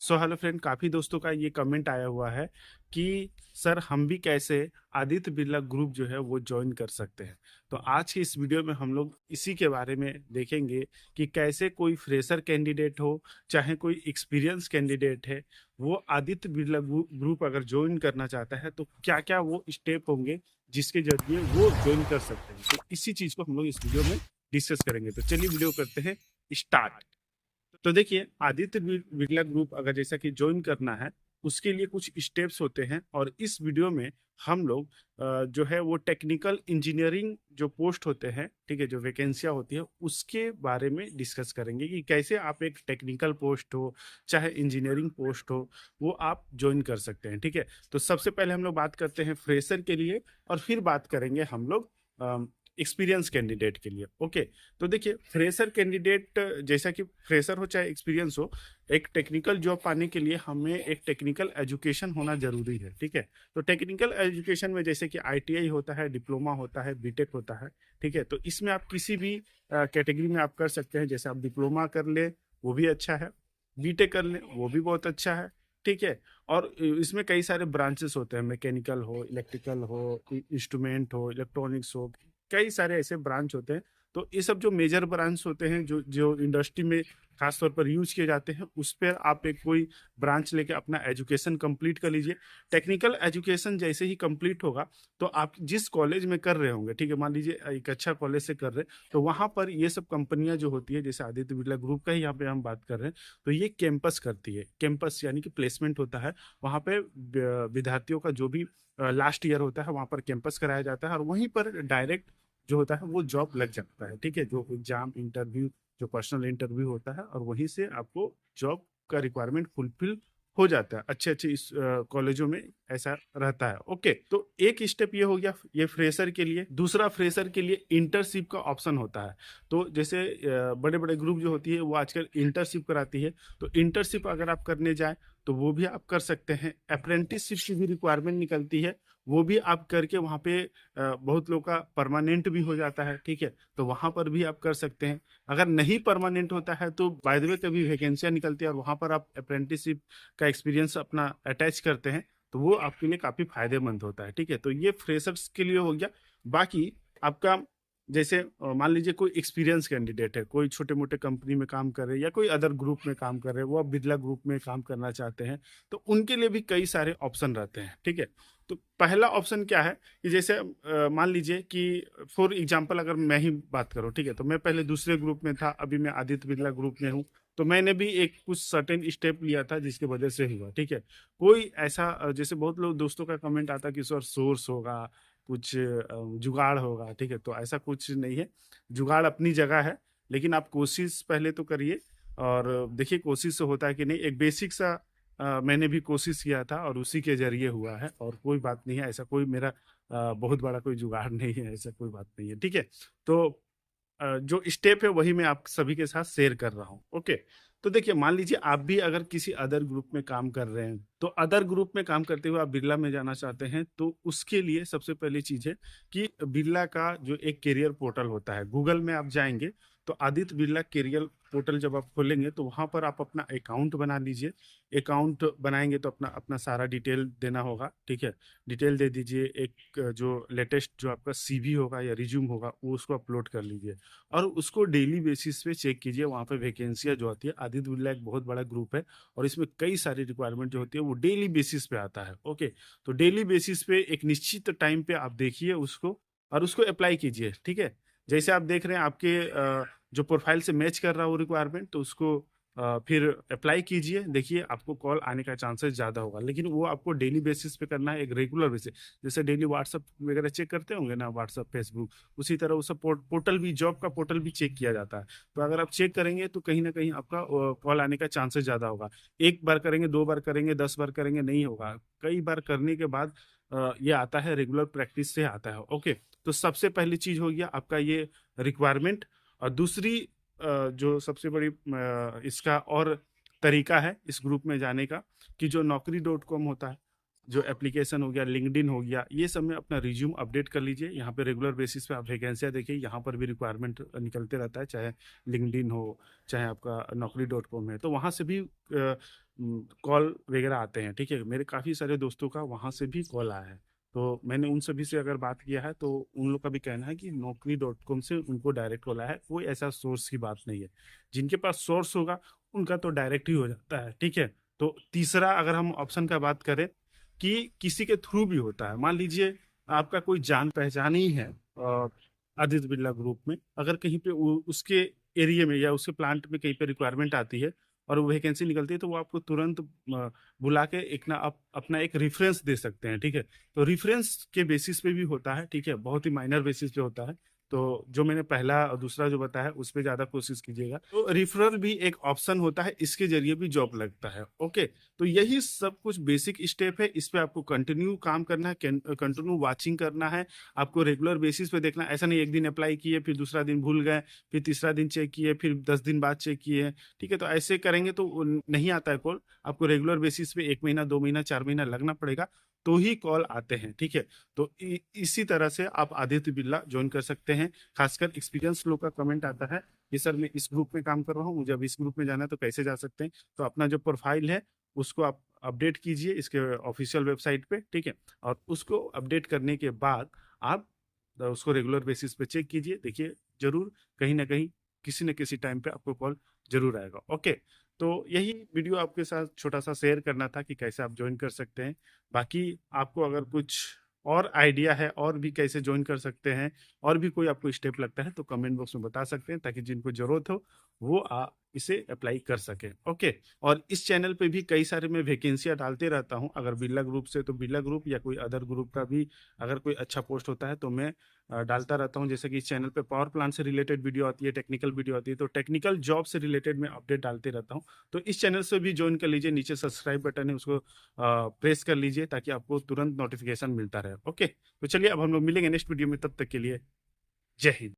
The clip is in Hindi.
सो हेलो फ्रेंड, काफ़ी दोस्तों का ये कमेंट आया हुआ है कि सर हम भी कैसे आदित्य बिरला ग्रुप जो है वो ज्वाइन कर सकते हैं। तो आज की इस वीडियो में हम लोग इसी के बारे में देखेंगे कि कैसे कोई फ्रेशर कैंडिडेट हो चाहे कोई एक्सपीरियंस कैंडिडेट है, वो आदित्य बिरला ग्रुप अगर ज्वाइन करना चाहता है तो क्या क्या वो स्टेप होंगे जिसके जरिए वो ज्वाइन कर सकते हैं। तो इसी चीज़ को हम लोग इस वीडियो में डिस्कस करेंगे। तो चलिए वीडियो करते हैं स्टार्ट। तो देखिए, आदित्य बिरला ग्रुप अगर जैसा कि ज्वाइन करना है, उसके लिए कुछ स्टेप्स होते हैं और इस वीडियो में हम लोग जो है वो टेक्निकल इंजीनियरिंग जो पोस्ट होते हैं, ठीक है, जो वैकेंसियां होती है उसके बारे में डिस्कस करेंगे कि कैसे आप एक टेक्निकल पोस्ट हो चाहे इंजीनियरिंग पोस्ट हो वो आप ज्वाइन कर सकते हैं। ठीक है, तो सबसे पहले हम लोग बात करते हैं फ्रेशर के लिए और फिर बात करेंगे हम लोग एक्सपीरियंस कैंडिडेट के लिए। ओके, तो देखिए, फ्रेशर कैंडिडेट जैसा कि फ्रेशर हो चाहे एक्सपीरियंस हो, एक टेक्निकल जॉब पाने के लिए हमें एक टेक्निकल एजुकेशन होना जरूरी है। ठीक है, तो टेक्निकल एजुकेशन में जैसे कि आईटीआई होता है, डिप्लोमा होता है, बीटेक होता है। ठीक है, तो इसमें आप किसी भी कैटेगरी में आप कर सकते हैं। जैसे आप डिप्लोमा कर ले वो भी अच्छा है, बीटेक कर ले वो भी बहुत अच्छा है। ठीक है, और इसमें कई सारे ब्रांचेस होते हैं, मैकेनिकल हो, इलेक्ट्रिकल हो, इंस्ट्रूमेंट हो, इलेक्ट्रॉनिक्स हो, कई सारे ऐसे ब्रांच होते हैं। तो ये सब जो मेजर ब्रांच होते हैं जो जो इंडस्ट्री में खास तौर पर यूज किए जाते हैं, उस पर आप एक कोई ब्रांच लेके अपना एजुकेशन कंप्लीट कर लीजिए। टेक्निकल एजुकेशन जैसे ही कंप्लीट होगा तो आप जिस कॉलेज में कर रहे होंगे, ठीक है, मान लीजिए एक अच्छा कॉलेज से कर रहे हैं, तो वहां पर ये सब कंपनियां जो होती है, जैसे आदित्य बिरला ग्रुप का ही यहाँ पे हम बात कर रहे हैं, तो ये कैंपस करती है। कैंपस यानी कि प्लेसमेंट होता है वहां पे विद्यार्थियों का जो भी लास्ट ईयर होता है वहां पर कैंपस कराया जाता है और वहीं पर डायरेक्ट जो होता है वो जॉब लग जाता है। ठीक है, जो एग्जाम इंटरव्यू जो पर्सनल इंटरव्यू होता है और वहीं से आपको जॉब का रिक्वायरमेंट फुलफिल हो जाता है। अच्छे अच्छे इस कॉलेजों में ऐसा रहता है। ओके, तो एक स्टेप ये हो गया ये फ्रेशर के लिए। दूसरा, फ्रेशर के लिए इंटर्नशिप का ऑप्शन होता है। तो जैसे बड़े बड़े ग्रुप जो होती है वो आजकल इंटर्नशिप कराती है, तो इंटर्नशिप अगर आप करने जाए तो वो भी आप कर सकते हैं। अप्रेंटिसशिप की भी रिक्वायरमेंट निकलती है, वो भी आप करके वहाँ पे बहुत लोग का परमानेंट भी हो जाता है। ठीक है, तो वहाँ पर भी आप कर सकते हैं। अगर नहीं परमानेंट होता है तो बाय द वे कभी वैकेंसियाँ निकलती है और वहाँ पर आप अप्रेंटिसशिप का एक्सपीरियंस अपना अटैच करते हैं, तो वो आपके लिए काफ़ी फायदेमंद होता है। ठीक है, तो ये फ्रेशर्स के लिए हो गया। बाकी आपका जैसे मान लीजिए कोई एक्सपीरियंस कैंडिडेट है, कोई छोटे मोटे कंपनी में काम कर रहे हैं या कोई अदर ग्रुप में काम कर रहे हैं, वो अब बिरला ग्रुप में काम करना चाहते हैं, तो उनके लिए भी कई सारे ऑप्शन रहते हैं। ठीक है, तो पहला ऑप्शन क्या है कि जैसे मान लीजिए कि फॉर एग्जांपल अगर मैं ही बात करूं, ठीक है, तो मैं पहले दूसरे ग्रुप में था, अभी मैं आदित्य बिरला ग्रुप में हूं। तो मैंने भी एक कुछ सर्टेन स्टेप लिया था जिसकी वजह से हुआ। ठीक है, कोई ऐसा जैसे बहुत लोग दोस्तों का कमेंट आता कि सर सोर्स होगा, कुछ जुगाड़ होगा। ठीक है, तो ऐसा कुछ नहीं है। जुगाड़ अपनी जगह है, लेकिन आप कोशिश पहले तो करिए और देखिए कोशिश से होता है कि नहीं। एक बेसिक सा मैंने भी कोशिश किया था और उसी के जरिए हुआ है, और कोई बात नहीं है, ऐसा कोई मेरा बहुत बड़ा कोई जुगाड़ नहीं है, ऐसा कोई बात नहीं है। ठीक है, तो जो स्टेप है वही मैं आप सभी के साथ शेयर कर रहा हूँ। ओके, तो देखिए, मान लीजिए आप भी अगर किसी अदर ग्रुप में काम कर रहे हैं, तो अदर ग्रुप में काम करते हुए आप बिरला में जाना चाहते हैं, तो उसके लिए सबसे पहली चीज है कि बिरला का जो एक करियर पोर्टल होता है, गूगल में आप जाएंगे तो आदित्य बिरला करियर पोर्टल जब आप खोलेंगे तो वहां पर आप अपना अकाउंट बना लीजिए। अकाउंट बनाएंगे तो अपना अपना सारा डिटेल देना होगा। ठीक है, डिटेल दे दीजिए। एक जो लेटेस्ट जो आपका सीवी होगा या रिज्यूम होगा वो उसको अपलोड कर लीजिए और उसको डेली बेसिस पे चेक कीजिए। वहाँ पे वैकेंसियाँ जो आती है, आदित्य बिरला एक बहुत बड़ा ग्रुप है और इसमें कई सारी रिक्वायरमेंट जो होती है वो डेली बेसिस पे आता है। ओके, तो डेली बेसिस पे एक निश्चित टाइम पे आप देखिए उसको और उसको अप्लाई कीजिए। ठीक है, जैसे आप देख रहे हैं आपके जो प्रोफाइल से मैच कर रहा हो रिक्वायरमेंट, तो उसको फिर अप्लाई कीजिए। देखिए आपको कॉल आने का चांसेस ज़्यादा होगा, लेकिन वो आपको डेली बेसिस पे करना है, एक रेगुलर बेसिस। जैसे डेली व्हाट्सअप वगैरह चेक करते होंगे ना, व्हाट्सअप फेसबुक, उसी तरह वो सब पोर्टल भी, जॉब का पोर्टल भी चेक किया जाता है। तो अगर आप चेक करेंगे तो कहीं ना कहीं आपका कॉल आने का चांसेस ज़्यादा होगा। एक बार करेंगे, दो बार करेंगे, 10 बार करेंगे, नहीं होगा। कई बार करने के बाद ये आता है, रेगुलर प्रैक्टिस से आता है। ओके, तो सबसे पहली चीज हो गया आपका ये रिक्वायरमेंट। और दूसरी जो सबसे बड़ी इसका और तरीका है इस ग्रुप में जाने का, कि जो naukri.com होता है, जो एप्लीकेशन हो गया, लिंक्डइन हो गया, ये सब में अपना रिज्यूम अपडेट कर लीजिए। यहाँ पे रेगुलर बेसिस पे आप वैकेंसियाँ देखिए, यहाँ पर भी रिक्वायरमेंट निकलते रहता है, चाहे लिंक्डइन हो चाहे आपका naukri.com है। तो वहाँ से भी कॉल वगैरह आते हैं, ठीक है। मेरे काफ़ी सारे दोस्तों का वहाँ से भी कॉल आया है, तो मैंने उन सभी से अगर बात किया है तो उन लोग का भी कहना है कि naukri.com से उनको डायरेक्ट कॉल आया है, कोई ऐसा सोर्स की बात नहीं है। जिनके पास सोर्स होगा उनका तो डायरेक्ट ही हो जाता है, ठीक है। तो तीसरा अगर हम ऑप्शन का बात करें कि किसी के थ्रू भी होता है, मान लीजिए आपका कोई जान पहचान ही है आदित्य बिरला ग्रुप में, अगर कहीं पे उसके एरिया में या उसके प्लांट में कहीं पे रिक्वायरमेंट आती है और वो वैकेंसी निकलती है, तो वो आपको तुरंत बुला के एक ना अपना एक रेफरेंस दे सकते हैं, ठीक है। तो रेफरेंस के बेसिस पे भी होता है, ठीक है, बहुत ही माइनर बेसिस पे होता है। तो जो मैंने पहला और दूसरा जो बताया उस पर ज्यादा कोशिश कीजिएगा। तो रिफरल भी एक ऑप्शन होता है, इसके जरिए भी जॉब लगता है। ओके, तो यही सब कुछ बेसिक स्टेप है, इस पे आपको कंटिन्यू काम करना है, कंटिन्यू वाचिंग करना है, आपको रेगुलर बेसिस पे देखना। ऐसा नहीं एक दिन अप्लाई किए फिर दूसरा दिन भूल गए, फिर तीसरा दिन चेक किए, फिर 10 दिन बाद चेक किए, ठीक है। तो ऐसे करेंगे तो नहीं आता है कॉल। आपको रेगुलर बेसिस पे 1 महीना 2 महीना 4 महीना लगना पड़ेगा, तो ही कॉल आते हैं, ठीक है। तो इसी तरह से आप आदित्य बिरला ज्वाइन कर सकते हैं। खासकर एक्सपीरियंस लोग का कमेंट आता है कि सर मैं इस ग्रुप में काम कर रहा हूँ, मुझे अब इस ग्रुप में जाना है, तो कैसे जा सकते हैं। तो अपना जो प्रोफाइल है उसको आप अपडेट कीजिए इसके ऑफिशियल वेबसाइट पे, ठीक है। और उसको अपडेट करने के बाद आप उसको रेगुलर बेसिस पे चेक कीजिए, देखिए जरूर कहीं ना कहीं किसी न किसी टाइम पे आपको कॉल जरूर आएगा। ओके, तो यही वीडियो आपके साथ छोटा सा शेयर करना था कि कैसे आप ज्वाइन कर सकते हैं। बाकी आपको अगर कुछ और आइडिया है और भी कैसे ज्वाइन कर सकते हैं, और भी कोई आपको स्टेप लगता है, तो कमेंट बॉक्स में बता सकते हैं, ताकि जिनको जरूरत हो वो इसे अप्लाई कर सके। ओके, और इस चैनल पे भी कई सारे मैं वैकेंसियां डालते रहता हूं, अगर बिरला ग्रुप से तो बिरला ग्रुप या कोई अदर ग्रुप का भी अगर कोई अच्छा पोस्ट होता है तो मैं डालता रहता हूं। जैसे कि इस चैनल पे पावर प्लांट से रिलेटेड वीडियो आती है, टेक्निकल वीडियो आती है, तो टेक्निकल जॉब से रिलेटेड मैं अपडेट डालते रहता हूँ। तो इस चैनल से भी ज्वाइन कर लीजिए, नीचे सब्सक्राइब बटन है उसको प्रेस कर लीजिए, ताकि आपको तुरंत नोटिफिकेशन मिलता रहे। ओके, तो चलिए अब हम लोग मिलेंगे नेक्स्ट वीडियो में, तब तक के लिए जय हिंद।